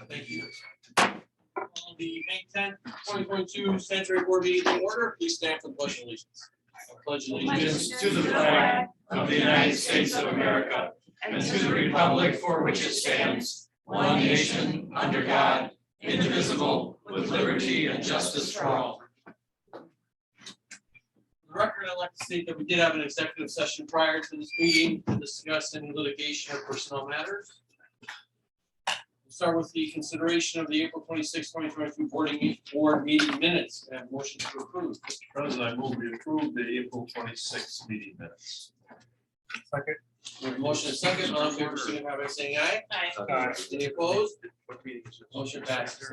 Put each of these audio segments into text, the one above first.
Thank you. The May 10th, 2022 Sanitary Board meeting in order. Please stand for the Pledge of Allegiance. I pledge Allegiance to the flag of the United States of America and to the republic for which it stands, one nation, under God, indivisible, with liberty and justice for all. For the record, I'd like to state that we did have an executive session prior to this meeting to discuss any litigation or personnel matters. We'll start with the consideration of the April 26, 2022 board meeting minutes and motion to approve. Mr. President, I move we approve the April 26th meeting minutes. Second. We have a motion and second. All in favor, signify by saying aye. Aye. Any opposed? What meeting is this? Motion passes.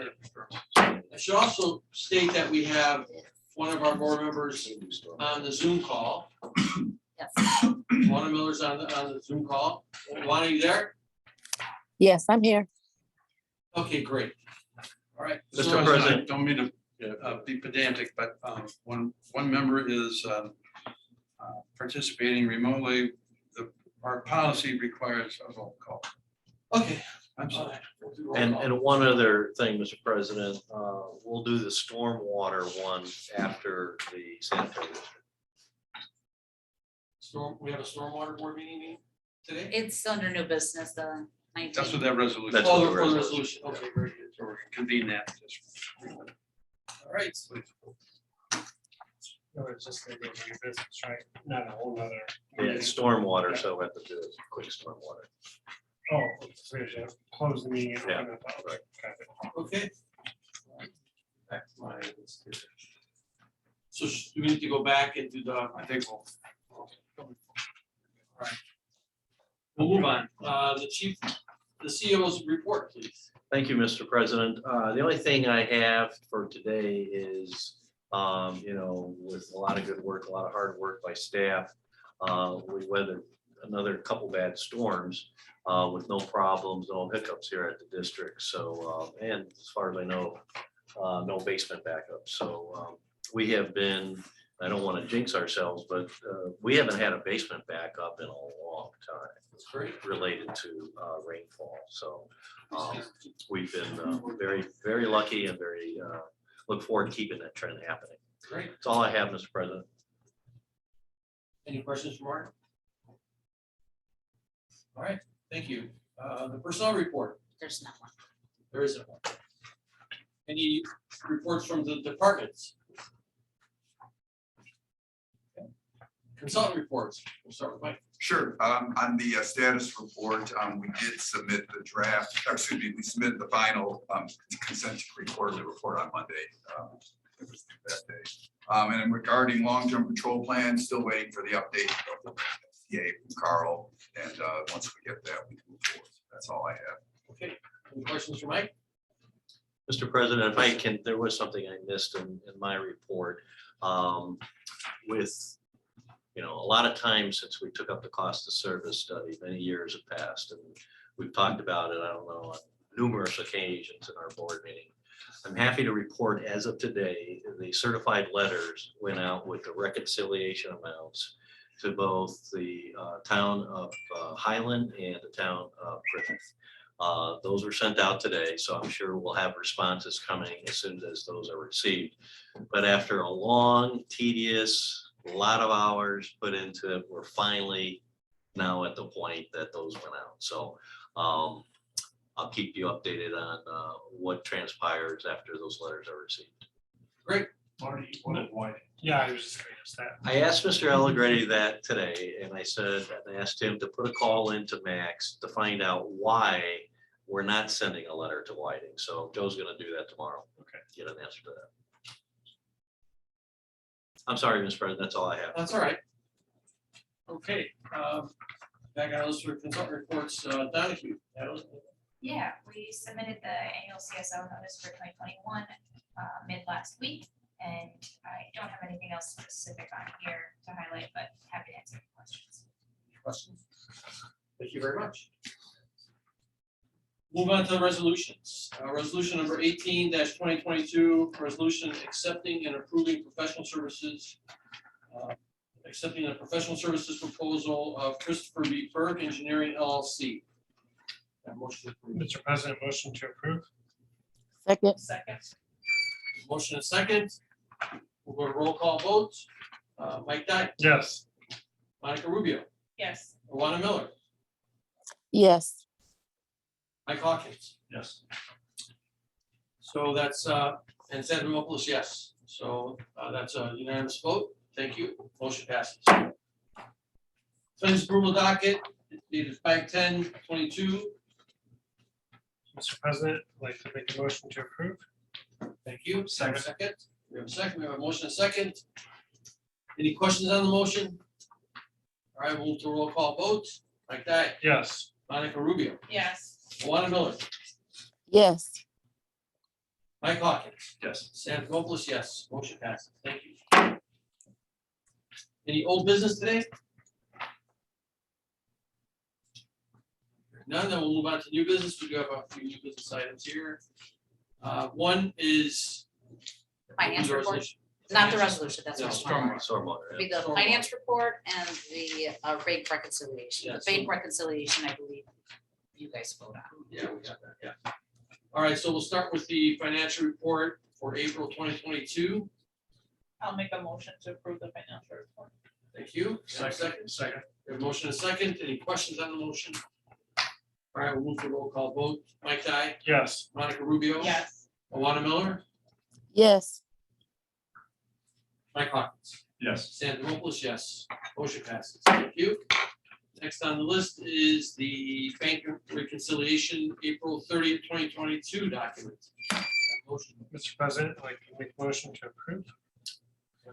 I should also state that we have one of our board members on the Zoom call. Yes. Owana Miller's on the Zoom call. Owana, you there? Yes, I'm here. Okay, great. All right. Mr. President, don't mean to be pedantic, but one member is participating remotely. Our policy requires a roll call. Okay. I'm sorry. And one other thing, Mr. President, we'll do the stormwater one after the sanitary district. We have a stormwater board meeting today? It's under new business, the 19th. That's what that resolution. That's Oh, what for the the resolution. resolution. Okay, very good. So we're gonna convene that. All right. No, it's just gonna go to your business, right? Not a whole nother. Yeah, it's stormwater, so we have to do a quick stormwater. Oh, so we have to close the meeting. and Yeah, open it up. right. Okay. Back to my list here. So do we need to go back and do the? I think we'll. All right. We'll move on. The CEO's report, please. Thank you, Mr. President. The only thing I have for today is, with a lot of good work, a lot of hard work by staff, we weathered another couple bad storms with no problems, no hiccups here at the district. So, and as far as I know, no basement backup. So we have been, I don't want to jinx ourselves, but we haven't had a basement backup in a long time. That's great. Related to rainfall. So we've been very, very lucky and very look forward to keeping that trend happening. Great. That's all I have, Mr. President. Any questions for Mark? All right, thank you. The personnel report, There's not one. there isn't one. Any reports from the departments? Okay. Consultant reports, we'll start with Mike. Sure. On the status report, we did submit the draft, excuse me, we submitted the final consent decree quarterly report on Monday. It was that day. And then regarding long-term control plan, still waiting for the update of the FTA from Carl. And once we get that, we can move forward. That's all I have. Okay, any questions for Mike? Mr. President, if I can, there was something I missed in my report. With, a lot of times since we took up the cost of service study, many years have passed, and we've talked about it, I don't know, on numerous occasions in our board meeting. I'm happy to report as of today, the certified letters went out with the reconciliation amounts to both the town of Highland and the town of Griffith. Those were sent out today, so I'm sure we'll have responses coming as soon as those are received. But after a long, tedious, a lot of hours put into it, we're finally now at the point that those went out. So I'll keep you updated on what transpires after those letters are received. Great. Marty, what? Yeah, I was just gonna ask that. I asked Mr. Allegretti that today, and I asked him to put a call into Max to find out why we're not sending a letter to Whiting. So Joe's gonna do that tomorrow. Okay. Get an answer to that. I'm sorry, Mr. President, that's all I have. That's all right. Okay, back on those for consultant reports, Donahue. Yeah, we submitted the annual CSO notice for 2021 mid last week, and I don't have anything else specific on here to highlight, but happy to answer any questions. Questions? Thank you very much. Move on to resolutions. Resolution number 18-2022, resolution accepting and approving professional services. Accepting a professional services proposal of Christopher B. Berg Engineering LLC. That motion approved. Mr. President, motion to approve. Second. Second. Motion and second. We'll go to roll call vote. Mike Dye, Yes. Monica Rubio, Yes. Owana Miller, Yes. Mike Hawkins. Yes. So that's, and Dimopolos, yes. So that's a unanimous vote. Thank you. Motion passes. Claims approval docket, dated 5/10/22. Mr. President, I'd like to make a motion to approve. Thank you. Second. We have a second. We have a motion and a second. Any questions on the motion? All right, we'll move to roll call vote. Mike Dye, Yes. Monica Rubio, Yes. Owana Miller, Yes. Mike Hawkins, Yes. Sam Dimopolos, yes. Motion passes. Thank you. Any old business today? None, then we'll move on to new business. We do have a few new business items here. One is. The finance the report, resolution. not the resolution, that's Yeah, what. Stormwater. Be the Stormwater. finance report and the bank reconciliation. Yeah, The bank reconciliation, I believe you guys vote on. Yeah, we got that, yeah. All right, so we'll start with the financial report for April 2022. I'll make a motion to approve the financial report. Thank you. Second. Second. We have a motion and a second. Any questions on the motion? All right, we'll move to roll call vote. Mike Dye, Yes. Monica Rubio. Yes. Owana Miller, Yes. Mike Hawkins. Yes. Sam Dimopolos, yes. Motion passes. Thank you. Next on the list is the bank reconciliation, April 30th, 2022 document. Motion. Mr. President, I'd like to make a motion to approve.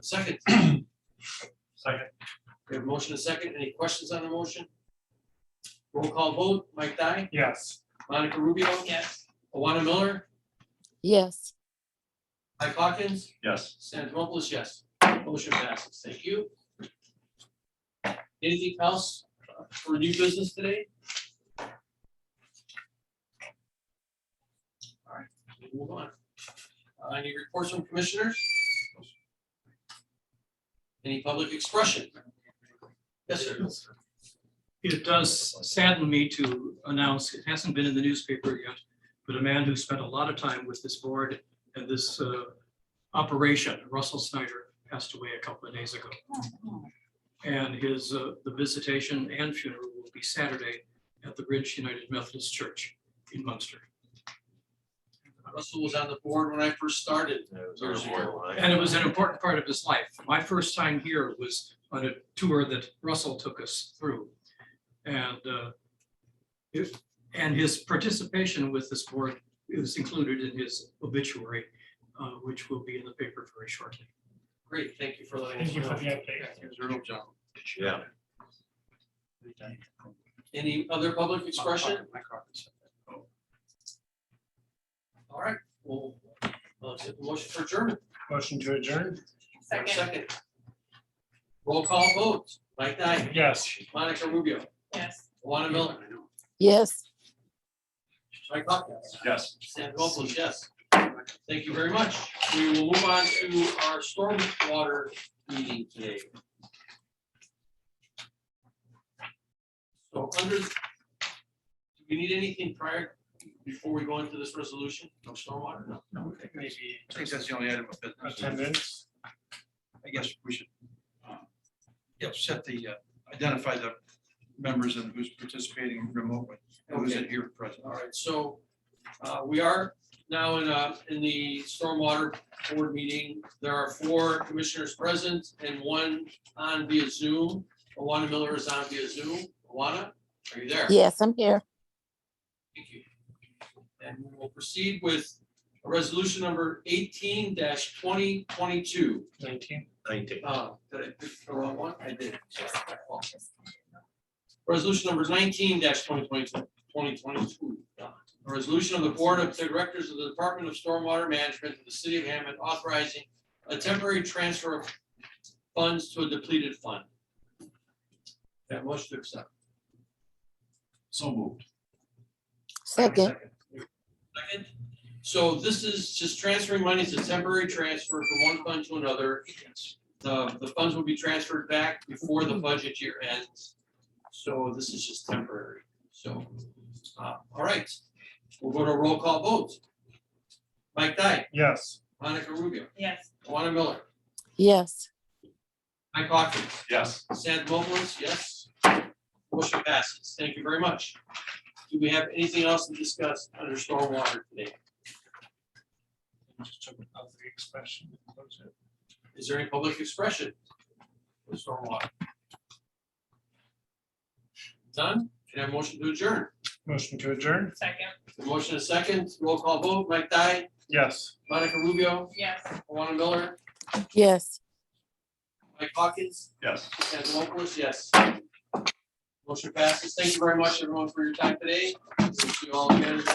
Second. Second. We have a motion and a second. Any questions on the motion? Roll call vote. Mike Dye, Yes. Monica Rubio. Yes. Owana Miller, Yes. Mike Hawkins, Yes. Sam Dimopolos, yes. Motion passes. Thank you. Anything else for new business today? All right, we'll move on. Any reports from commissioners? Any public expression? Yes, sir. It does sadden me to announce, it hasn't been in the newspaper yet, but a man who spent a lot of time with this board and this operation, Russell Snyder, passed away a couple of days ago. And his, the visitation and funeral will be Saturday at the Ridge United Methodist Church in Munster. Russell was on the board when I first started. It was our board line. And it was an important part of his life. My first time here was on a tour that Russell took us through. And his participation with this board is included in his obituary, which will be in the paper very shortly. Great, thank you for letting us Thank you for the know. update. It was a real job. Yeah. Any other public expression? All right, well, let's get the motion for adjournment. Motion to adjourn. Second. Roll call vote. Mike Dye, Yes. Monica Rubio, Yes. Owana Miller, Yes. Mike Hawkins, Yes. Sam Dimopolos, yes. Thank you very much. We will move on to our stormwater meeting today. So do we need anything prior, before we go into this resolution of stormwater? No. No, maybe, I think that's the only item of business. Attendance. I guess we should, set the, identify the members and who's participating remotely, who's in here present. All right, so we are now in the stormwater board meeting. There are 4 commissioners present and 1 on via Zoom. Owana Miller is on via Zoom. Owana, are you there? Yes, I'm here. Thank you. And we will proceed with resolution number 18-2022. 19. 19. Did I pick the wrong one? I did. Resolution number 19-2022. A resolution of the Board of Directors of the Department of Stormwater Management of the City of Hammond authorizing a temporary transfer of funds to a depleted fund. That motion to accept. So moved. Second. Second. So this is just transferring money. It's a temporary transfer from one fund to another. The funds will be transferred back before the budget year ends. So this is just temporary. So All right, we'll go to a roll call vote. Mike Dyke, Yes. Monica Rubio, Yes. Owana Miller, yes, Mike Hawkins, Yes. Sam Dimopolos, yes. Motion passes. Thank you very much. Do we have anything else to discuss under stormwater today? Just took out the expression. Close it. Is there any public expression for stormwater? Done? Can I have a motion to adjourn? Motion to adjourn? Second. The motion is second. Roll call vote. Mike Dyke, Yes. Monica Rubio, Yes. Owana Miller, yes. Mike Hawkins, Yes. and Dimopolis, yes. Motion passes. Thank you very much, everyone, for your time today. We'll see you all again.